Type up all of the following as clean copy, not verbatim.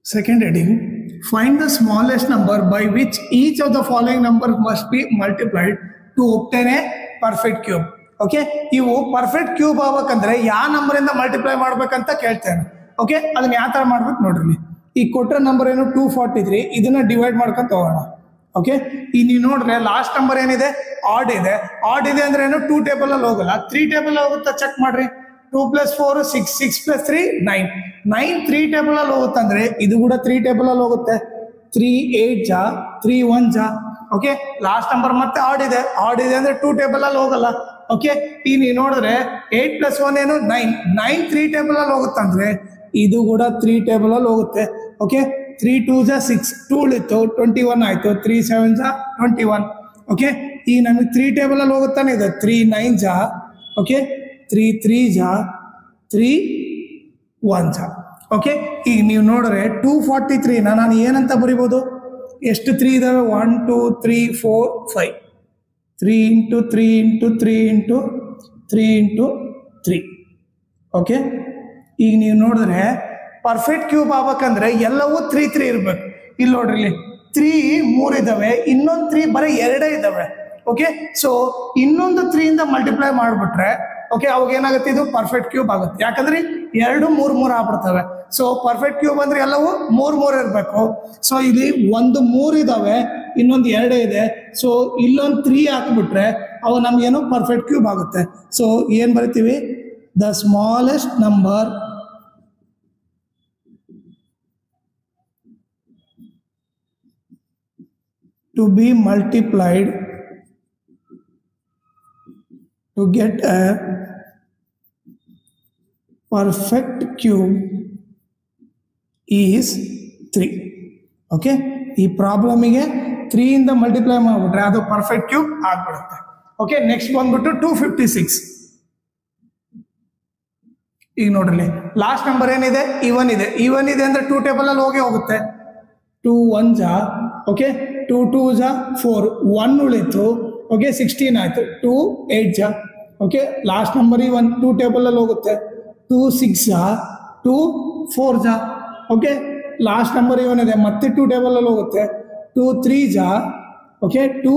Second heading, find the smallest number by which each of the following numbers must be multiplied to obtain a perfect cube. Okay, ಇವು perfect cube ಆಗ್ಬೇಕಂದ್ರೆ ಯಾವ number ಇಂದ multiply ಮಾಡ್ಬೇಕಂತ ಕೇಳ್ತೇನೆ. Okay, ಅದನ್ನ ಯಾವ ತರ ಮಾಡ್ಬೇಕು ನೋಡ್ರಿ. ಈ ಕೊಟ್ಟ ನಂಬರ್ ಏನು 243, ಇದನ್ನ ಡಿವೈಡ್ ಮಾಡ್ಕೊಂತ ಹೋಗೋಣ. ಓಕೆ, ಈ ನೀವು ನೋಡ್ರೆ ಲಾಸ್ಟ್ ನಂಬರ್ ಏನಿದೆ ಆಡ್ ಇದೆ. ಆಡ್ ಇದೆ ಅಂದ್ರೆ ಏನು 2 ಟೇಬಲ್ ಅಲ್ಲಿ ಹೋಗಲ್ಲ, 3 ಟೇಬಲ್ ಹೋಗುತ್ತಾ ಚೆಕ್ ಮಾಡ್ರಿ. 2 + 4 6, 6 + 3 9, 9 3 ಟೇಬಲ್ ಅಲ್ಲಿ ಹೋಗುತ್ತಂದ್ರೆ ಇದು ಕೂಡ 3 ಟೇಬಲ್ ಅಲ್ಲಿ ಹೋಗುತ್ತೆ. 3 8 ಜಾ 3 1 ಜಾ. ಓಕೆ, ಲಾಸ್ಟ್ ನಂಬರ್ ಮತ್ತೆ ಆಡ್ ಇದೆ. ಆಡ್ ಇದೆ ಅಂದ್ರೆ 2 ಟೇಬಲ್ ಅಲ್ಲಿ ಹೋಗಲ್ಲ. ಓಕೆ, ಈ ನೀವು ನೋಡಿದ್ರೆ 8 + 1 ಏನು 9, 9 3 ಟೇಬಲ್ ಅಲ್ಲಿ ಹೋಗುತ್ತಂದ್ರೆ ಇದು ಕೂಡ 3 ಟೇಬಲ್ ಅಲ್ಲಿ ಹೋಗುತ್ತೆ. ಓಕೆ, 3 2 ಜಾ 6, 2 ಉಳಿತು 21 ಆಯ್ತು. 3 7 ಜಾ 21. ಓಕೆ, ಈ ನಮಗೆ 3 ಟೇಬಲ್ ಅಲ್ಲಿ ಹೋಗುತ್ತಾನೆ ಇದೆ. 3 9 ಜಾ. ಓಕೆ, 3 3 ಜಾ 3 1 ಜಾ. ಓಕೆ, ಈಗ ನೀವು ನೋಡಿದ್ರೆ 243ನ ನಾನು ಏನಂತ ಬರಿಬೋದು? ಎಷ್ಟು 3 ಇದಾವೆ? 1 2 3 4 5. 3 × 3 × 3 × 3 × 3. ಓಕೆ, ಈಗ ನೀವು ನೋಡಿದ್ರೆ ಪರ್ಫೆಕ್ಟ್ ಕ್ಯೂಬ್ ಆಗ್ಬೇಕಂದ್ರೆ ಎಲ್ಲವೂ 3 3 ಇರ್ಬೇಕು. ಇಲ್ಲಿ ನೋಡ್ರಿ, ಇಲ್ಲಿ 3 3 ಇದಾವೆ, ಇನ್ನೊಂದು 3 ಬರೀ 2 ಇದಾವೆ. ಓಕೆ, ಸೊ ಇನ್ನೊಂದು 3 ಇಂದ ಮಲ್ಟಿಪ್ಲೈ ಮಾಡಿಬಿಟ್ರೆ ಓಕೆ ಅವಾಗ ಏನಾಗುತ್ತೆ? ಇದು ಪರ್ಫೆಕ್ಟ್ ಕ್ಯೂಬ್ ಆಗುತ್ತೆ. ಯಾಕಂದ್ರೆ 2 3 3 ಆಗ್ಬಿಡ್ತವೆ. ಸೊ ಪರ್ಫೆಕ್ಟ್ ಕ್ಯೂಬ್ ಅಂದ್ರೆ ಎಲ್ಲವೂ 3 3 ಇರಬೇಕು. ಸೊ ಇಲ್ಲಿ ಒಂದು 3 ಇದಾವೆ, ಇನ್ನೊಂದು 2 ಇದೆ. ಸೊ ಇಲ್ಲೊಂದು 3 ಹಾಕ್ಬಿಟ್ರೆ ಅವು ನಮ್ಗೇನು ಪರ್ಫೆಕ್ಟ್ ಕ್ಯೂಬ್ ಆಗುತ್ತೆ. ಸೊ ಏನ್ ಬರಿತೀವಿ? The smallest number to be multiplied to get a perfect cube is 3. Okay, ಈ ಪ್ರಾಬ್ಲಮಿಗೆ 3 ಇಂದ ಮಲ್ಟಿಪ್ಲೈ ಮಾಡಿಬಿಟ್ರೆ ಅದು ಪರ್ಫೆಕ್ಟ್ ಕ್ಯೂಬ್ ಆಗ್ಬಿಡುತ್ತೆ. ಓಕೆ, ನೆಕ್ಸ್ಟ್ ಬಂದ್ಬಿಟ್ಟು 256. ಈಗ ನೋಡ್ರಿ, ಲಾಸ್ಟ್ ನಂಬರ್ ಏನಿದೆ? ಈವನ್ ಇದೆ. ಈವನ್ ಇದೆ ಅಂದ್ರೆ 2 ಟೇಬಲ್ ಅಲ್ಲಿ ಹೋಗುತ್ತೆ. 2 1 ಜಾ. ಓಕೆ, 2 2 ಜಾ 4, 1 ಉಳಿತು. ಓಕೆ, 16 ಆಯ್ತು. 2 8 ಜಾ. Okay, last number even 2 table ಅಲ್ಲಿ ಹೋಗುತ್ತೆ. 2 6 ಜಾ 2 4 ಜಾ. ಓಕೆ, ಲಾಸ್ಟ್ ನಂಬರ್ ಇವನ್ ಇದೆ, ಮತ್ತೆ 2 ಟೇಬಲ್ ಅಲ್ಲಿ ಹೋಗುತ್ತೆ. 2 3 ಜಾ. ಓಕೆ, 2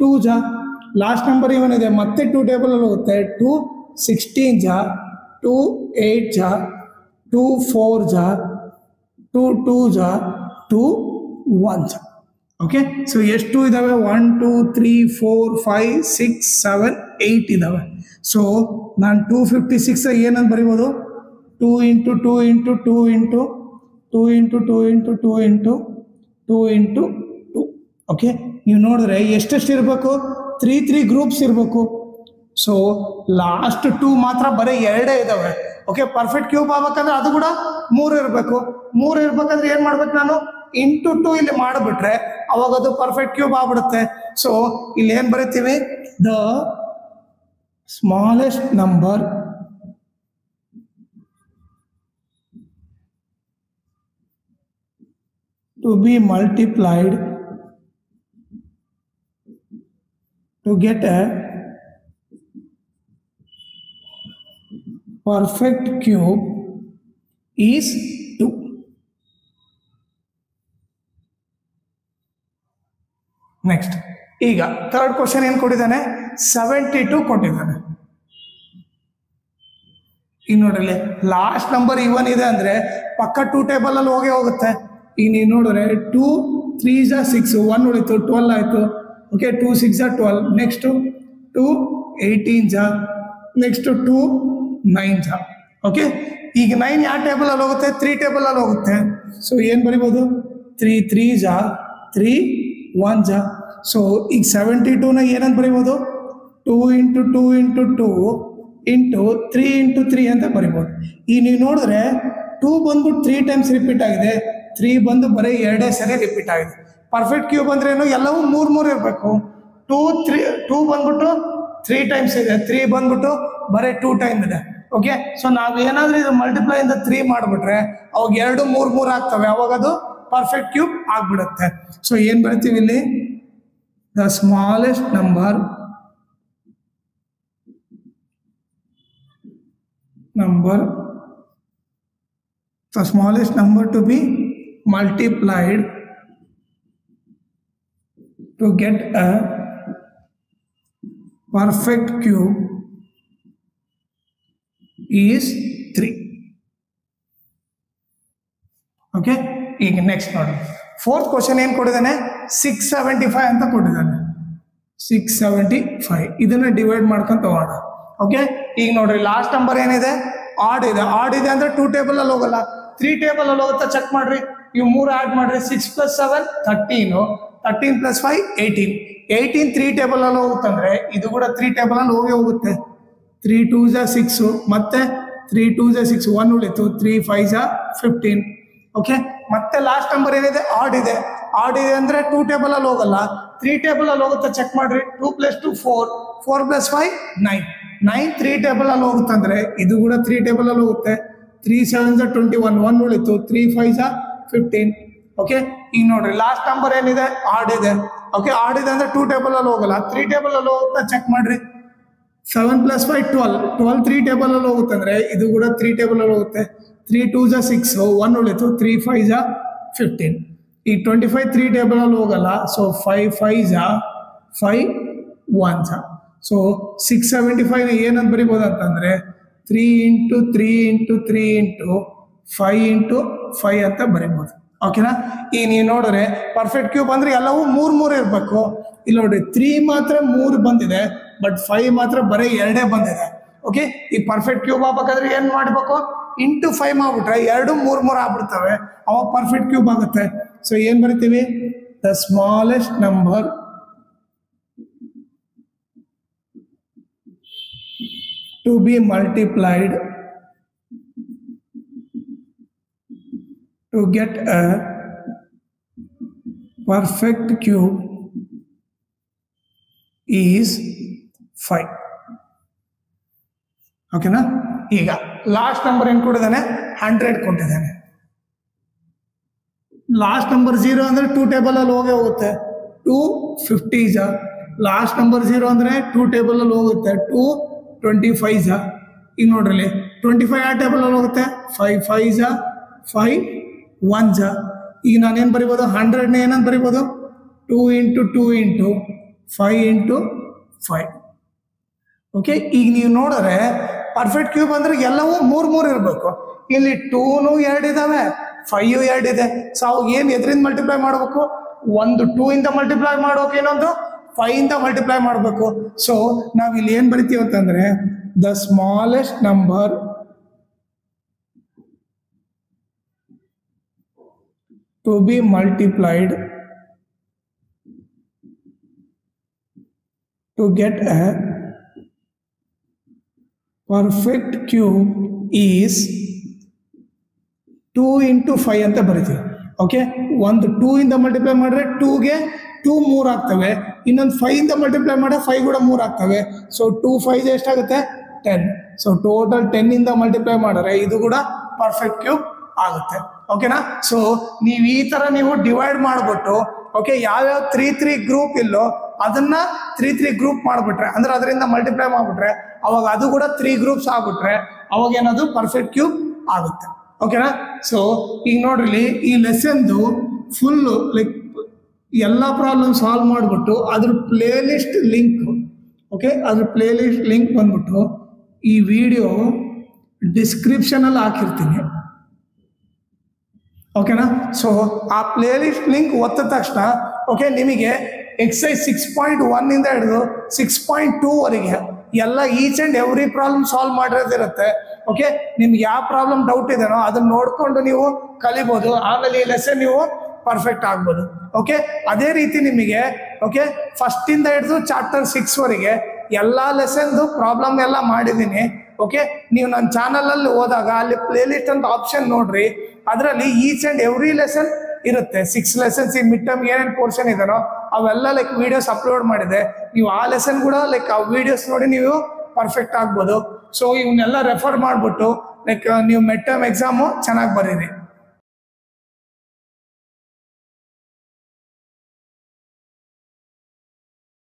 2 ಜಾ. ಲಾಸ್ಟ್ ನಂಬರ್ ಇವನ್ ಇದೆ, ಮತ್ತೆ 2 ಟೇಬಲ್ ಅಲ್ಲಿ ಹೋಗುತ್ತೆ. 2 16 ಜಾ 2 8 ಜಾ 2 4 ಜಾ 2 2 ಜಾ 2 1 ಜಾ. ಓಕೆ, ಸೊ ಎಷ್ಟು ಇದಾವೆ? 1 2 3 4 5 6 7 8 ಇದಾವೆ. ಸೊ ನಾನು 256 ಏನಂತ ಬರಿಬೋದು? 2 × 2 × 2 × 2 × 2 × 2 × 2 × 2. ಓಕೆ, ನೀವು ನೋಡಿದ್ರೆ ಎಷ್ಟೆಷ್ಟು ಇರಬೇಕು? 3 3 ಗ್ರೂಪ್ಸ್ ಇರಬೇಕು. ಸೊ ಲಾಸ್ಟ್ 2 ಮಾತ್ರ ಬರೀ 2 ಇದಾವೆ. ಓಕೆ, ಪರ್ಫೆಕ್ಟ್ ಕ್ಯೂಬ್ ಆಗ್ಬೇಕಂದ್ರೆ ಅದು ಕೂಡ 3 ಇರಬೇಕು. 3 ಇರ್ಬೇಕಂದ್ರೆ ಏನ್ ಮಾಡ್ಬೇಕು? ನಾನು ಇಂಟು 2 ಇಲ್ಲಿ ಮಾಡಿಬಿಟ್ರೆ ಅವಾಗ ಅದು ಪರ್ಫೆಕ್ಟ್ ಕ್ಯೂಬ್ ಆಗ್ಬಿಡುತ್ತೆ. ಸೊ ಇಲ್ಲಿ ಏನ್ ಬರೀತೀವಿ? The smallest number to be multiplied to get a perfect cube is 2. Next, ಈಗ ಥರ್ಡ್ ಕ್ವಶನ್ ಏನ್ ಕೊಟ್ಟಿದ್ದಾನೆ? 72 ಕೊಟ್ಟಿದ್ದಾನೆ. ಈಗ ನೋಡ್ರಿ, ಲಾಸ್ಟ್ ನಂಬರ್ ಇವನ್ ಇದೆ ಅಂದ್ರೆ ಪಕ್ಕ 2 ಟೇಬಲ್ ಅಲ್ಲಿ ಹೋಗುತ್ತೆ. ಈಗ ನೀವು ನೋಡಿದ್ರೆ 2 3 ಜಾ 6, 1 ಉಳಿತು 12 ಆಯ್ತು. ಓಕೆ, 2 6 ಜಾ 12. ನೆಕ್ಸ್ಟ್ 2 18 ಜಾ. ನೆಕ್ಸ್ಟ್ 2 9 ಜಾ. ಓಕೆ, ಈಗ 9 ಯಾವ ಟೇಬಲ್ ಅಲ್ಲಿ ಹೋಗುತ್ತೆ? 3 ಟೇಬಲ್ ಅಲ್ಲಿ ಹೋಗುತ್ತೆ. ಸೊ ಏನ್ ಬರಿಬೋದು? 3 3 ಜಾ 3 1 ಜಾ. ಸೊ ಈಗ 72ನ ಏನಂತ ಬರಿಬೋದು? 2 × 2 × 2 × 3 × 3 ಅಂತ ಬರಿಬೋದು. ಈಗ ನೀವು ನೋಡಿದ್ರೆ 2 ಬಂದ್ಬಿಟ್ಟು 3 ಟೈಮ್ಸ್ ರಿಪೀಟ್ ಆಗಿದೆ, 3 ಬಂದು ಬರೀ 2 ಸರಿ ರಿಪೀಟ್ ಆಗಿದೆ. ಪರ್ಫೆಕ್ಟ್ ಕ್ಯೂಬ್ ಅಂದ್ರೆ ಏನು? ಎಲ್ಲವೂ 3 3 ಇರಬೇಕು. 2 ಬಂದ್ಬಿಟ್ಟು 3 ಟೈಮ್ಸ್ ಇದೆ, 3 ಬಂದ್ಬಿಟ್ಟು ಬರೀ 2 ಟೈಮ್ ಇದೆ. ಓಕೆ, ಸೊ ನಾವು ಏನಾದ್ರೂ ಇದು ಮಲ್ಟಿಪ್ಲೈ ಇಂದ 3 ಮಾಡಿಬಿಟ್ರೆ ಅವಾಗ 2 3 3 ಆಗ್ತವೆ. ಅವಾಗ ಅದು ಪರ್ಫೆಕ್ಟ್ ಕ್ಯೂಬ್ ಆಗ್ಬಿಡುತ್ತೆ. ಸೊ ಏನ್ ಬರಿತೀವಿ ಇಲ್ಲಿ? The smallest number the smallest number to be multiplied to get a perfect cube is 3. Okay, ಈಗ ನೆಕ್ಸ್ಟ್ ನೋಡಿ, ಫೋರ್ತ್ ಕ್ವಶನ್ ಏನು ಕೊಟ್ಟಿದ್ದಾನೆ, 675 ಅಂತ ಕೊಟ್ಟಿದ್ದಾನೆ. 675 ಇದನ್ನ ಡಿವೈಡ್ ಮಾಡ್ಕೊಂತ ಹೋಗೋಣ. ಓಕೆ, ಈಗ ನೋಡ್ರಿ ಲಾಸ್ಟ್ ನಂಬರ್ ಏನಿದೆ, ಆಡ್ ಇದೆ. ಆಡ್ ಇದೆ ಅಂದ್ರೆ 2 ಟೇಬಲ್ ಅಲ್ಲಿ ಹೋಗಲ್ಲ, 3 ಟೇಬಲ್ ಅಲ್ಲಿ ಹೋಗುತ್ತಾ ಚೆಕ್ ಮಾಡ್ರಿ. ಇವು 3 ಆಡ್ ಮಾಡ್ರಿ, 6 + 7 13, 13 + 5 18, 18 3 ಟೇಬಲ್ ಅಲ್ಲಿ ಹೋಗುತ್ತಂದ್ರೆ ಇದು ಕೂಡ 3 ಟೇಬಲ್ ಅಲ್ಲಿ ಹೋಗುತ್ತೆ. 3 2 6 ಮತ್ತೆ 3 2 6 1 ಉಳಿತು, 3 5 15. ಓಕೆ, ಮತ್ತೆ ಲಾಸ್ಟ್ ನಂಬರ್ ಏನಿದೆ, ಆಡ್ ಇದೆ. ಆಡ್ ಇದೆ ಅಂದ್ರೆ 2 ಟೇಬಲ್ ಅಲ್ಲಿ ಹೋಗಲ್ಲ, 3 ಟೇಬಲ್ ಅಲ್ಲಿ ಹೋಗುತ್ತೆ ಚೆಕ್ ಮಾಡ್ರಿ. 2 + 2 4, 4 + 5 9, 9 3 ಟೇಬಲ್ ಅಲ್ಲಿ ಹೋಗುತ್ತಂದ್ರೆ ಇದು ಕೂಡ 3 ಟೇಬಲ್ ಅಲ್ಲಿ ಹೋಗುತ್ತೆ. 3 7 21, 1 ಉಳಿತು, 3 5 15. ಓಕೆ, ಈಗ ನೋಡ್ರಿ ಲಾಸ್ಟ್ ನಂಬರ್ ಏನಿದೆ, ಆಡ್ ಇದೆ. ಓಕೆ, ಆಡ್ ಇದೆ ಅಂದ್ರೆ 2 ಟೇಬಲ್ ಅಲ್ಲಿ ಹೋಗಲ್ಲ, 3 ಟೇಬಲ್ ಅಲ್ಲಿ ಹೋಗುತ್ತಾ ಚೆಕ್ ಮಾಡ್ರಿ. 7 + 5 12, 12 3 ಟೇಬಲ್ ಅಲ್ಲಿ ಹೋಗುತ್ತಂದ್ರೆ ಇದು ಕೂಡ 3 ಟೇಬಲ್ ಅಲ್ಲಿ ಹೋಗುತ್ತೆ. 3 2 6, 1 ಉಳಿತು, 3 5 15. ಈ 25 3 ಟೇಬಲ್ ಅಲ್ಲಿ ಹೋಗಲ್ಲ, ಸೊ 5 5 5 1. ಸೊ 675 ಏನಂತ ಬರಿಬೋದು ಅಂತಂದ್ರೆ 3 × 3 × 3 × 5 × 5 ಅಂತ ಬರಿಬೋದು. ಓಕೆನಾ, ಈಗ ನೀವು ನೋಡಿದ್ರೆ ಪರ್ಫೆಕ್ಟ್ ಕ್ಯೂಬ್ ಅಂದ್ರೆ ಎಲ್ಲವೂ 3 3 ಇರಬೇಕು. ಇಲ್ಲಿ ನೋಡ್ರಿ 3 ಮಾತ್ರ 3 ಬಂದಿದೆ, ಬಟ್ 5 ಮಾತ್ರ ಬರೀ 2 ಬಂದಿದೆ. ಓಕೆ, ಈ ಪರ್ಫೆಕ್ಟ್ ಕ್ಯೂಬ್ ಆಗ್ಬೇಕಾದ್ರೆ ಏನ್ ಮಾಡಬೇಕು, ಇಂಟು 5 ಮಾಡ್ಬಿಟ್ರೆ 2 3 3 ಆಗ್ಬಿಡ್ತವೆ, ಅವಾಗ ಪರ್ಫೆಕ್ಟ್ ಕ್ಯೂಬ್ ಆಗುತ್ತೆ. ಸೊ ಏನ್ ಬರಿತೀವಿ, the smallest number to be multiplied to get a perfect cube is 5. ಓಕೆನಾ, ಈಗ ಲಾಸ್ಟ್ ನಂಬರ್ ಏನು ಕೊಟ್ಟಿದ್ದಾನೆ, 100 ಕೊಟ್ಟಿದ್ದಾನೆ. ಲಾಸ್ಟ್ ನಂಬರ್ 0 ಅಂದ್ರೆ 2 ಟೇಬಲ್ ಅಲ್ಲಿ ಹೋಗುತ್ತೆ, 2 50. ಲಾಸ್ಟ್ ನಂಬರ್ 0 ಅಂದ್ರೆ 2 ಟೇಬಲ್ ಅಲ್ಲಿ ಹೋಗುತ್ತೆ, 2 25. ಈಗ ನೋಡ್ರಿ 25 ಆ ಟೇಬಲ್ ಅಲ್ಲಿ ಹೋಗುತ್ತೆ, 5 5 5 1. ಈಗ ನಾನೇನು ಬರಿಬೋದು, 100ನೇ ಏನಂತ ಬರಿಬೋದು, 2 × 2 × 5 × 5. ಓಕೆ, ಈಗ ನೀವು ನೋಡಿದ್ರೆ ಪರ್ಫೆಕ್ಟ್ ಕ್ಯೂಬ್ ಅಂದ್ರೆ ಎಲ್ಲವೂ 3 3 ಇರಬೇಕು. ಇಲ್ಲಿ 2 2 ಇದಾವೆ, 5 2 ಇದೆ. ಸೊ ಅವಾಗ ಏನು ಎದರಿಂದ ಮಲ್ಟಿಪ್ಲೈ ಮಾಡಬೇಕು, ಒಂದು 2 ಇಂದ ಮಲ್ಟಿಪ್ಲೈ ಮಾಡಬೇಕು, ಇನ್ನೊಂದು 5 ಇಂದ ಮಲ್ಟಿಪ್ಲೈ ಮಾಡಬೇಕು. ಸೊ ನಾವು ಇಲ್ಲಿ ಏನು ಬರಿತೀವಿ ಅಂತಂದ್ರೆ the smallest number to be multiplied to get a perfect cube is 2 × 5 ಅಂತ ಬರಿತೀವಿ. ಓಕೆ, ಒಂದು 2 ಇಂದ ಮಲ್ಟಿಪ್ಲೈ ಮಾಡಿದ್ರೆ 2ಗೆ 2 3 ಆಗ್ತವೆ, ಇನ್ನೊಂದು 5 ಇಂದ ಮಲ್ಟಿಪ್ಲೈ ಮಾಡಿದ್ರೆ 5 ಕೂಡ 3 ಆಗ್ತವೆ. ಸೊ 2 5 ಎಷ್ಟಾಗುತ್ತೆ, 10. ಸೊ ಟೋಟಲ್ 10 ಇಂದ ಮಲ್ಟಿಪ್ಲೈ ಮಾಡಿದ್ರೆ ಇದು ಕೂಡ ಪರ್ಫೆಕ್ಟ್ ಕ್ಯೂಬ್ ಆಗುತ್ತೆ. ಓಕೆನಾ, ಸೊ ನೀವು ಈ ತರ ನೀವು ಡಿವೈಡ್ ಮಾಡ್ಬಿಟ್ಟು, ಓಕೆ, ಯಾವ್ಯಾವ 3 3 ಗ್ರೂಪ್ ಇಲ್ಲೋ ಅದನ್ನ 3 3 ಗ್ರೂಪ್ ಮಾಡ್ಬಿಟ್ರೆ, ಅಂದ್ರೆ ಅದರಿಂದ ಮಲ್ಟಿಪ್ಲೈ ಮಾಡ್ಬಿಟ್ರೆ ಅವಾಗ ಅದು ಕೂಡ 3 ಗ್ರೂಪ್ಸ್ ಆಗ್ಬಿಟ್ರೆ ಅವಾಗ ಏನದು ಪರ್ಫೆಕ್ಟ್ ಕ್ಯೂಬ್ ಆಗುತ್ತೆ. ಓಕೆನಾ, ಸೊ ಈಗ ನೋಡ್ರಿ ಈ ಲೆಸನ್ದು ಫುಲ್ಲು ಲೈಕ್ ಎಲ್ಲ ಪ್ರಾಬ್ಲಮ್ ಸಾಲ್ವ್ ಮಾಡಿಬಿಟ್ಟು ಅದ್ರ ಪ್ಲೇ ಲಿಸ್ಟ್ ಲಿಂಕ್, ಓಕೆ, ಅದ್ರ ಪ್ಲೇ ಲಿಸ್ಟ್ ಲಿಂಕ್ ಬಂದ್ಬಿಟ್ಟು ಈ ವಿಡಿಯೋ ಡಿಸ್ಕ್ರಿಪ್ಷನ್ ಅಲ್ಲಿ ಹಾಕಿರ್ತೀನಿ. ಓಕೆನಾ, ಸೊ ಆ ಪ್ಲೇ ಲಿಸ್ಟ್ ಲಿಂಕ್ ಒತ್ತ ತಕ್ಷಣ ಓಕೆ ನಿಮಗೆ ಎಕ್ಸೈಸ್ 6.1 ಇಂದ ಹಿಡಿದು 6.2 ವರೆಗೆ ಎಲ್ಲ each and every problem solve ಮಾಡಿರೋದಿರುತ್ತೆ. ಓಕೆ, ನಿಮ್ಗೆ ಯಾವ ಪ್ರಾಬ್ಲಮ್ ಡೌಟ್ ಇದೆನೋ ಅದನ್ನ ನೋಡ್ಕೊಂಡು ನೀವು ಕಲಿಬೋದು, ಆಮೇಲೆ ಈ ಲೆಸನ್ ನೀವು ಪರ್ಫೆಕ್ಟ್ ಆಗ್ಬೋದು. ಓಕೆ, ಅದೇ ರೀತಿ ನಿಮಗೆ ಓಕೆ ಫಸ್ಟ್ ಇಂದ ಹಿಡಿದು ಚಾಪ್ಟರ್ 6 ವರೆಗೆ ಎಲ್ಲ ಲೆಸನ್ದು ಪ್ರಾಬ್ಲಮ್ ಎಲ್ಲ ಮಾಡಿದ್ದೀನಿ. ಓಕೆ, ನೀವು ನನ್ನ ಚಾನಲಲ್ಲಿ ಹೋದಾಗ ಅಲ್ಲಿ ಪ್ಲೇ ಲಿಸ್ಟ್ ಅಂತ ಆಪ್ಷನ್ ನೋಡ್ರಿ, ಅದರಲ್ಲಿ ಈಚ್ ಅಂಡ್ ಎವ್ರಿ ಲೆಸನ್ ಇರುತ್ತೆ. 6 ಲೆಸನ್ಸ್ ಈ ಮಿಡ್ ಟರ್ಮ್ ಏನೇನು ಪೋರ್ಷನ್ ಇದೆನೋ ಅವೆಲ್ಲ ಲೈಕ್ ವಿಡಿಯೋಸ್ ಅಪ್ಲೋಡ್ ಮಾಡಿದೆ. ನೀವು ಆ ಲೆಸನ್ ಕೂಡ ಲೈಕ್ ಆ ವಿಡಿಯೋಸ್ ನೋಡಿ ನೀವು ಪರ್ಫೆಕ್ಟ್ ಆಗ್ಬೋದು. ಸೊ ಇವನ್ನೆಲ್ಲ ರೆಫರ್ ಮಾಡಿಬಿಟ್ಟು ಲೈಕ್ ನೀವು ಮಿಡ್ ಟರ್ಮ್ ಎಕ್ಸಾಮು ಚೆನ್ನಾಗಿ ಬರೀರಿ.